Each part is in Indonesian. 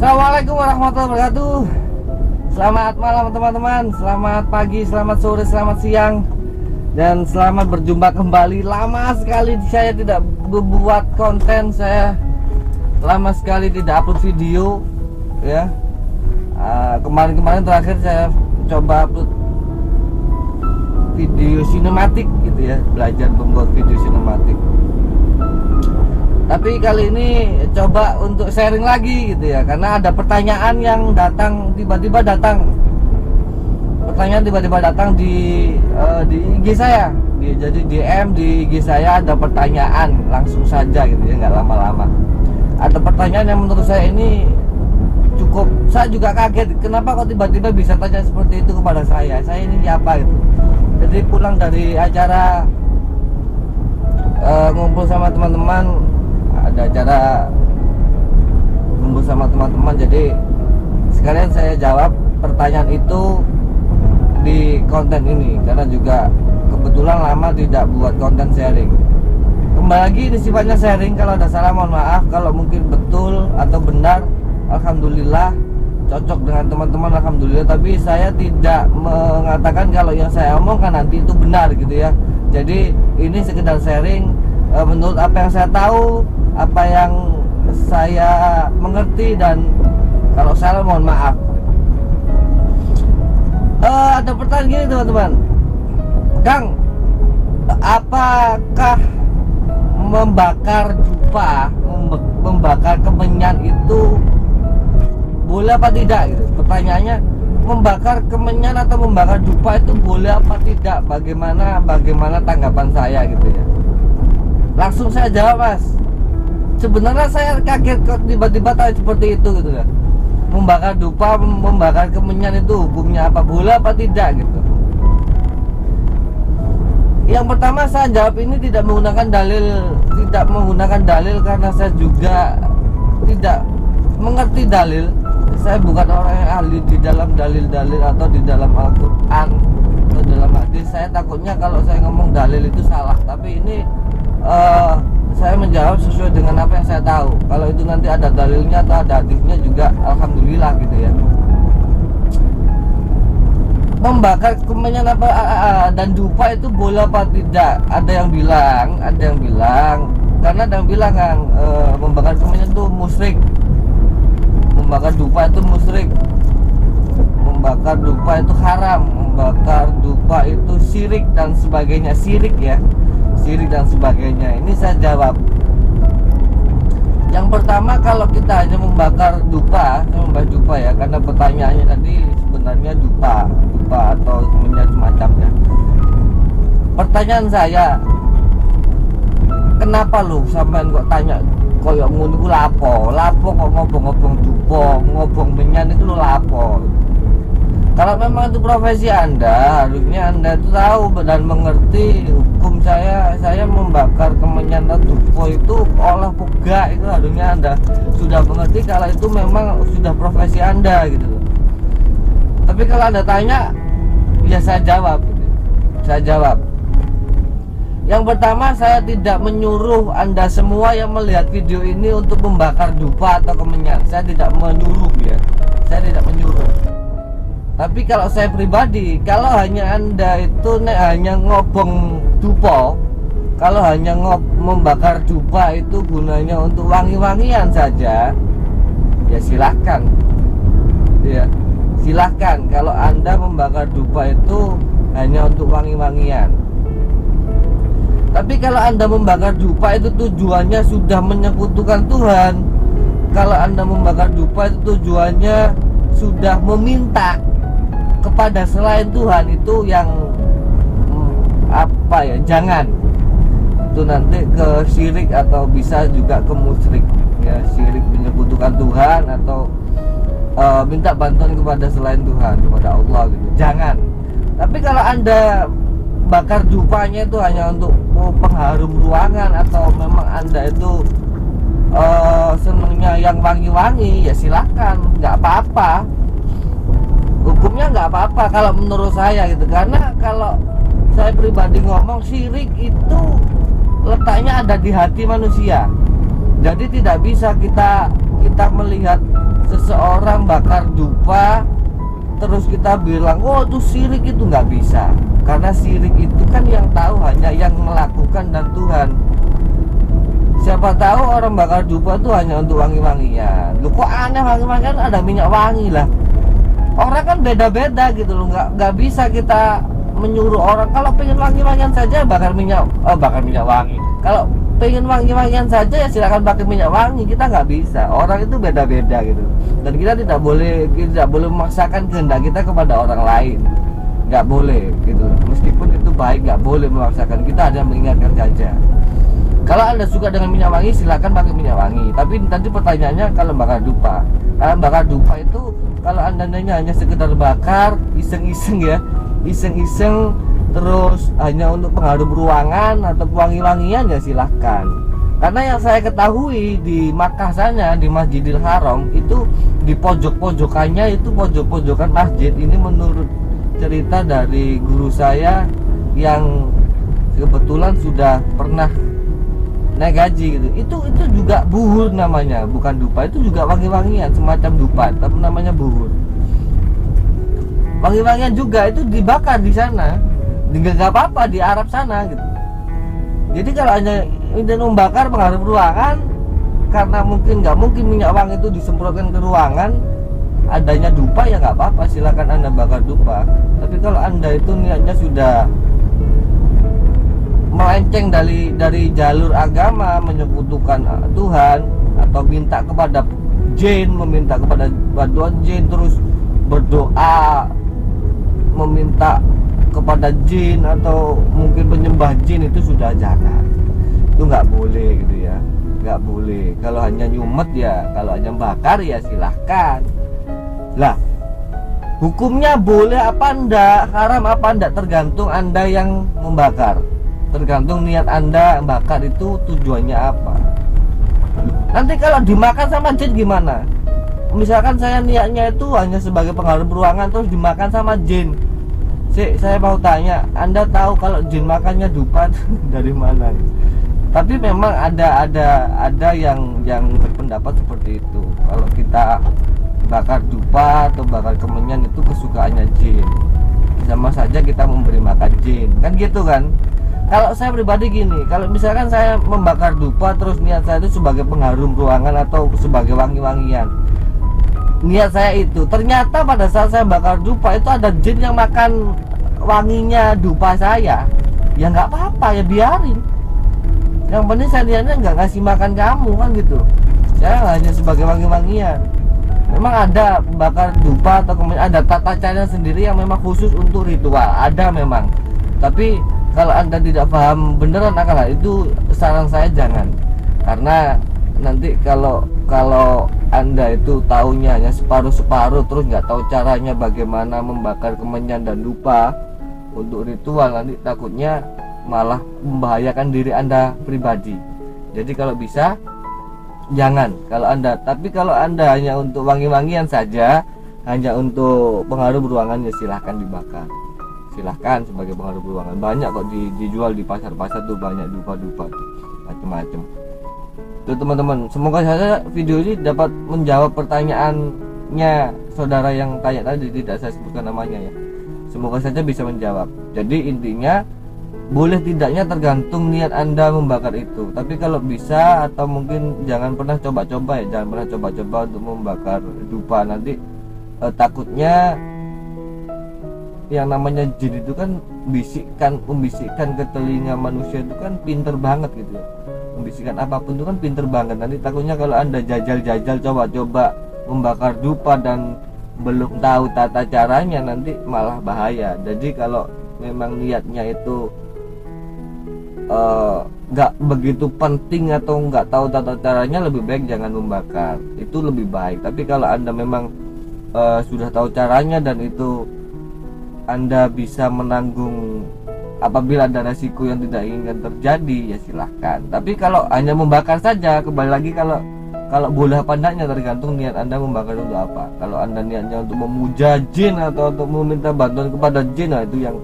Assalamualaikum warahmatullahi wabarakatuh. Selamat malam teman-teman. Selamat pagi, selamat sore, selamat siang, dan selamat berjumpa kembali. Lama sekali saya tidak membuat konten. Saya lama sekali tidak upload video ya. Kemarin terakhir saya coba upload video sinematik gitu ya, belajar membuat video sinematik. Tapi kali ini coba untuk sharing lagi gitu ya, karena ada pertanyaan yang datang tiba-tiba datang. Pertanyaan tiba-tiba datang di IG saya. Jadi DM di IG saya ada pertanyaan langsung saja gitu ya, nggak lama-lama. Ada pertanyaan yang menurut saya ini cukup, saya juga kaget. Kenapa kok tiba-tiba bisa tanya seperti itu kepada saya? Saya ini siapa gitu. Jadi pulang dari acara ngumpul sama teman-teman, ada acara ngumpul sama teman-teman, jadi sekalian saya jawab pertanyaan itu di konten ini, karena juga kebetulan lama tidak buat konten sharing. Kembali lagi, ini sifatnya sharing. Kalau ada salah mohon maaf, kalau mungkin betul atau benar alhamdulillah, cocok dengan teman-teman alhamdulillah. Tapi saya tidak mengatakan kalau yang saya omongkan nanti itu benar gitu ya. Jadi ini sekedar sharing menurut apa yang saya tahu, apa yang saya mengerti, dan kalau salah mohon maaf. Ada pertanyaan gini teman-teman, Kang, apakah membakar dupa, membakar kemenyan itu boleh apa tidak gitu? Pertanyaannya, membakar kemenyan atau membakar dupa itu boleh apa tidak? Bagaimana tanggapan saya gitu ya? Langsung saya jawab, Mas. Sebenarnya saya kaget kok tiba-tiba tanya seperti itu gitu ya. Membakar dupa, membakar kemenyan itu hukumnya apa? Boleh apa tidak gitu? Yang pertama saya jawab ini tidak menggunakan dalil karena saya juga tidak mengerti dalil. Saya bukan orang yang ahli di dalam dalil-dalil atau di dalam Al-Quran atau dalam hadis. Saya takutnya kalau saya ngomong dalil itu salah. Tapi ini saya menjawab sesuai dengan apa yang saya tahu. Kalau itu nanti ada dalilnya atau ada hadisnya juga alhamdulillah gitu ya. Membakar kemenyan apa dan dupa itu boleh apa tidak? Ada yang bilang, karena ada yang bilang kan membakar kemenyan itu musyrik, membakar dupa itu musyrik, membakar dupa itu haram, membakar dupa itu syirik dan sebagainya. Syirik dan sebagainya. Ini saya jawab. Yang pertama, kalau kita hanya membakar dupa, ya, karena pertanyaannya tadi sebenarnya dupa atau kemenyan semacamnya. Pertanyaan saya, kenapa lu sampean kok tanya koyok ngono iku lapo kok ngobong-ngobong dupa, ngobong menyan itu lu lapo? Kalau memang itu profesi Anda, harusnya Anda itu tahu dan mengerti hukum. Saya membakar kemenyan atau dupa itu olah pega, itu harusnya Anda sudah mengerti kalau itu memang sudah profesi Anda gitu loh. Tapi kalau Anda tanya, ya saya jawab gitu. Saya jawab. Yang pertama, saya tidak menyuruh Anda semua yang melihat video ini untuk membakar dupa atau kemenyan. Saya tidak menyuruh ya. Saya tidak menyuruh. Tapi kalau saya pribadi, kalau hanya Anda itu hanya ngobong dupa, kalau hanya membakar dupa itu gunanya untuk wangi-wangian saja, ya silahkan. Ya, silahkan. Kalau Anda membakar dupa itu hanya untuk wangi-wangian. Tapi kalau Anda membakar dupa itu tujuannya sudah menyekutukan Tuhan, kalau Anda membakar dupa itu tujuannya sudah meminta kepada selain Tuhan, itu yang jangan. Itu nanti ke syirik atau bisa juga ke musyrik ya, syirik menyekutukan Tuhan atau minta bantuan kepada selain Tuhan, kepada Allah gitu. Jangan. Tapi kalau Anda bakar dupanya itu hanya untuk pengharum ruangan atau memang Anda itu senangnya yang wangi-wangi, ya silahkan, nggak apa-apa. Hukumnya nggak apa-apa kalau menurut saya gitu. Karena kalau saya pribadi ngomong, syirik itu letaknya ada di hati manusia. Jadi tidak bisa kita kita melihat seseorang bakar dupa terus kita bilang oh itu syirik, itu nggak bisa, karena syirik itu kan yang tahu hanya yang melakukan dan Tuhan. Siapa tahu orang bakar dupa itu hanya untuk wangi-wangian. Lu kok aneh, wangi-wangian ada minyak wangi lah. Orang kan beda-beda gitu loh, nggak bisa kita menyuruh orang kalau pengen wangi-wangian saja bakar minyak wangi. Kalau pengen wangi-wangian saja ya silakan pakai minyak wangi, kita nggak bisa. Orang itu beda-beda gitu, dan kita tidak boleh memaksakan kehendak kita kepada orang lain, nggak boleh gitu. Meskipun itu baik, nggak boleh memaksakan, kita hanya mengingatkan saja. Kalau Anda suka dengan minyak wangi silakan pakai minyak wangi, tapi tadi pertanyaannya kalau bakar dupa. Kalau bakar dupa itu kalau Anda hanya sekedar bakar iseng-iseng ya, iseng-iseng terus hanya untuk pengharum ruangan atau wangi-wangian ya silahkan. Karena yang saya ketahui di Makkah sana, di Masjidil Haram itu di pojok-pojokannya itu pojok-pojokan masjid ini, menurut cerita dari guru saya yang kebetulan sudah pernah naik haji gitu, itu juga buhur namanya, bukan dupa, itu juga wangi-wangian semacam dupa tapi namanya buhur. Wangi-wangian juga itu dibakar di sana, nggak apa-apa di Arab sana gitu. Jadi kalau hanya ingin membakar pengharum ruangan, karena nggak mungkin minyak wangi itu disemprotkan ke ruangan, adanya dupa ya nggak apa-apa, silakan Anda bakar dupa. Tapi kalau Anda itu niatnya sudah melenceng dari jalur agama, menyekutukan Tuhan atau minta kepada jin, meminta kepada bantuan jin, terus berdoa meminta kepada jin atau mungkin penyembah jin, itu sudah jangan, itu nggak boleh gitu ya, nggak boleh. Kalau hanya nyumet ya, kalau hanya bakar ya silahkan lah. Hukumnya boleh apa enggak, haram apa enggak, tergantung Anda yang membakar, tergantung niat Anda bakar itu tujuannya apa. Nanti kalau dimakan sama jin gimana? Misalkan saya niatnya itu hanya sebagai pengharum ruangan terus dimakan sama jin. Saya mau tanya, Anda tahu kalau jin makannya dupa dari mana? Tapi memang ada yang berpendapat seperti itu. Kalau kita bakar dupa atau bakar kemenyan itu kesukaannya jin, sama saja kita memberi makan jin, kan gitu kan? Kalau saya pribadi gini, kalau misalkan saya membakar dupa terus niat saya itu sebagai pengharum ruangan atau sebagai wangi-wangian, niat saya itu ternyata pada saat saya bakar dupa itu ada jin yang makan wanginya dupa saya, ya nggak apa-apa, ya biarin. Yang penting saya niatnya nggak ngasih makan kamu kan gitu, saya hanya sebagai wangi-wangian. Memang ada bakar dupa atau kemudian ada tata caranya sendiri yang memang khusus untuk ritual, ada memang. Tapi kalau Anda tidak paham beneran akan hal itu, saran saya jangan. Karena nanti kalau Anda itu taunya hanya separuh-separuh terus nggak tahu caranya bagaimana membakar kemenyan dan dupa untuk ritual, nanti takutnya malah membahayakan diri Anda pribadi. Jadi kalau bisa jangan kalau Anda. Tapi kalau Anda hanya untuk wangi-wangian saja, hanya untuk pengharum ruangan, ya silahkan dibakar, silahkan sebagai pengharum ruangan. Banyak kok dijual di pasar-pasar tuh, banyak dupa-dupa macam-macam tuh teman-teman. Semoga saja video ini dapat menjawab pertanyaannya saudara yang tanya tadi, tidak saya sebutkan namanya ya. Semoga saja bisa menjawab. Jadi intinya boleh tidaknya tergantung niat Anda membakar itu. Tapi kalau bisa atau mungkin jangan pernah coba-coba ya, jangan pernah coba-coba untuk membakar dupa. Nanti takutnya yang namanya jin itu kan membisikkan ke telinga manusia itu kan pinter banget gitu. Membisikkan apapun itu kan pinter banget. Nanti takutnya kalau Anda jajal-jajal coba-coba membakar dupa dan belum tahu tata caranya, nanti malah bahaya. Jadi kalau memang niatnya itu nggak begitu penting atau nggak tahu tata caranya, lebih baik jangan membakar, itu lebih baik. Tapi kalau Anda memang sudah tahu caranya dan itu Anda bisa menanggung apabila ada resiko yang tidak inginkan terjadi, ya silahkan. Tapi kalau hanya membakar saja, kembali lagi kalau boleh apa enggaknya tergantung niat Anda membakar untuk apa. Kalau Anda niatnya untuk memuja jin atau untuk meminta bantuan kepada jin, nah itu yang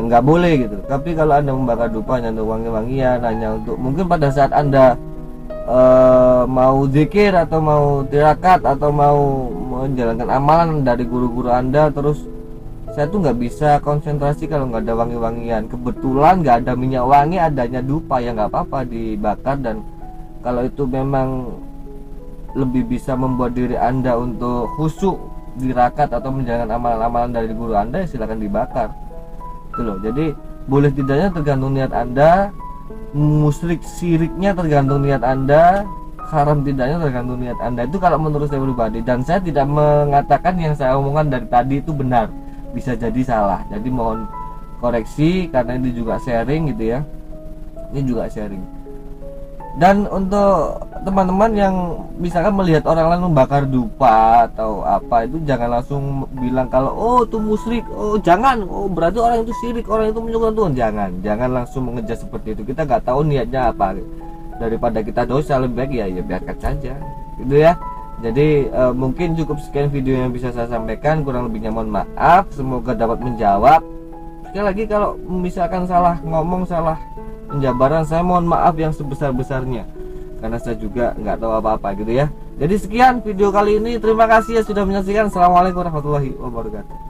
nggak boleh gitu. Tapi kalau Anda membakar dupa hanya untuk wangi-wangian, hanya untuk mungkin pada saat Anda mau zikir atau mau tirakat atau mau menjalankan amalan dari guru-guru Anda, terus saya tuh nggak bisa konsentrasi kalau nggak ada wangi-wangian. Kebetulan nggak ada minyak wangi, adanya dupa, ya nggak apa-apa dibakar. Dan kalau itu memang lebih bisa membuat diri Anda untuk khusyuk tirakat atau menjalankan amalan-amalan dari guru Anda, ya silakan dibakar itu loh. Jadi boleh tidaknya tergantung niat Anda, musyrik syiriknya tergantung niat Anda, haram tidaknya tergantung niat Anda. Itu kalau menurut saya pribadi, dan saya tidak mengatakan yang saya omongkan dari tadi itu benar, bisa jadi salah. Jadi mohon koreksi karena ini juga sharing gitu ya, ini juga sharing. Dan untuk teman-teman yang misalkan melihat orang lain membakar dupa atau apa, itu jangan langsung bilang kalau oh itu musyrik, oh jangan, oh berarti orang itu syirik, orang itu menyekutukan Tuhan. Jangan langsung mengejar seperti itu. Kita nggak tahu niatnya apa. Daripada kita dosa, lebih baik ya biarkan saja gitu ya. Jadi mungkin cukup sekian video yang bisa saya sampaikan, kurang lebihnya mohon maaf. Semoga dapat menjawab. Sekali lagi kalau misalkan salah ngomong, salah penjabaran, saya mohon maaf yang sebesar-besarnya, karena saya juga nggak tahu apa-apa gitu ya. Jadi sekian video kali ini, terima kasih ya sudah menyaksikan. Assalamualaikum warahmatullahi wabarakatuh.